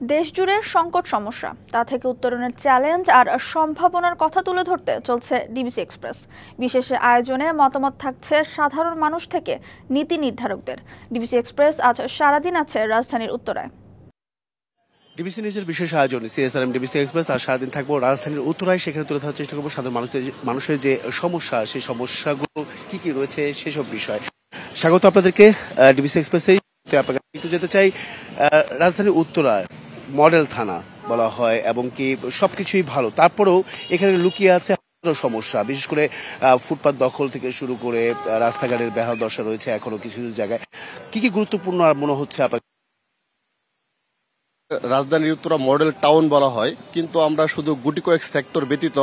দেশজুড়ে সংকট সমস্যা, তা থেকে উত্তরণের চ্যালেঞ্জ আর সম্ভাবনার কথা তুলে ধরতে চলছে ডিবিসি এক্সপ্রেস। বিশেষ আয়োজনে মতামত থাকছে সাধারণ মানুষ থেকে নীতি নির্ধারকদের। ডিবিসি এক্সপ্রেস আজ সারাদিন আছে রাজধানীর উত্তরায়। ডিবিসি নিউজের বিশেষ আয়োজন সিএসআরএম ডিবিসি এক্সপ্রেস আর সারাদিন থাকবো রাজধানীর উত্তরায়। সেখানে তুলে ধরার চেষ্টা করবো সাধারণ মানুষের যে সমস্যা, সেই সমস্যাগুলো কি কি রয়েছে সেসব বিষয়। স্বাগত আপনাদেরকে ডিবিসি এক্সপ্রেসে। আপনাকে একটু যেতে চাই, রাজধানীর উত্তরায় মডেল থানা বলা হয় এবং কি সবকিছুই ভালো, তারপরেও এখানে লুকিয়ে আছে সমস্যা। বিশেষ করে ফুটপাত দখল থেকে শুরু করে রাস্তাঘাটের বেহাল দশা রয়েছে এখনো কিছু কিছু জায়গায়। কি কি গুরুত্বপূর্ণ আর মনে হচ্ছে আপনার? রাজধানীর উত্তরা মডেল টাউন বলা হয়, কিন্তু আমরা শুধু গুটি কয়েক সেক্টর ব্যতীত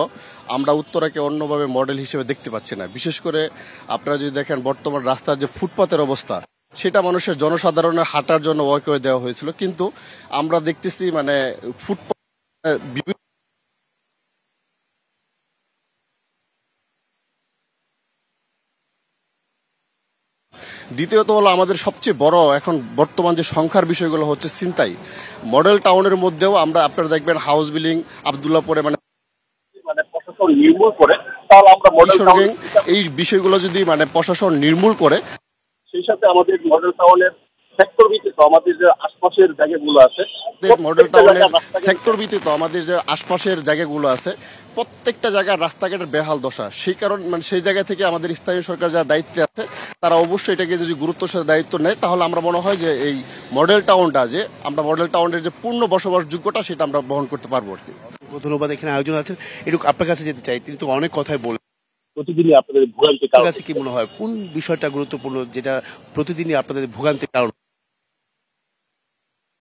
আমরা উত্তরাকে অন্যভাবে মডেল হিসেবে দেখতে পাচ্ছি না। বিশেষ করে আপনারা যদি দেখেন বর্তমান রাস্তার যে ফুটপাতের অবস্থা, সেটা মানুষের জনসাধারণের হাঁটার জন্য ওয়াকওয়ে দেওয়া হয়েছিল, কিন্তু আমরা দেখতেছি মানে ফুটপাত দ্বিতীয়ত হলো আমাদের সবচেয়ে বড় এখন বর্তমান যে সংখ্যার বিষয়গুলো হচ্ছে ছিনতাই। মডেল টাউনের মধ্যেও আমরা আপনারা দেখবেন হাউস বিল্ডিং আব্দুল্লাহপুরে মানে প্রশাসন নির্মূল করে, তাহলে আমরা মডেল টাউন এই বিষয়গুলো যদি মানে প্রশাসন নির্মূল করে, সেই সাথে আমাদের মডেল টাউনের সেক্টর ভিত্তিক আমাদের যে আশপাশের জায়গাগুলো আছে, মডেল টাউনের সেক্টর ভিত্তিক আমাদের যে আশপাশের জায়গাগুলো আছে প্রত্যেকটা জায়গায় রাস্তাঘাটের বেহাল দশা। সেই কারণ মানে সেই জায়গা থেকে আমাদের স্থানীয় সরকার যারা দায়িত্বে আছে তারা অবশ্যই এটাকে যদি গুরুত্বের সাথে দায়িত্ব নেয়, তাহলে আমরা মনে হয় যে এই মডেল টাউনটা যে আমরা মডেল টাউনের যে পূর্ণ বসবাসযোগ্যটা সেটা আমরা বহন করতে পারবো আর কি। ধন্যবাদ। এখানে আয়োজন আছেন, একটু আপনার কাছে যেতে চাই। তিনি তো অনেক কথাই বলেন, প্রতিদিনই আপনাদের ভোগান্তির কাছে কি মনে হয় কোন বিষয়টা গুরুত্বপূর্ণ, যেটা প্রতিদিনই আপনাদের ভোগান্তির কারণ?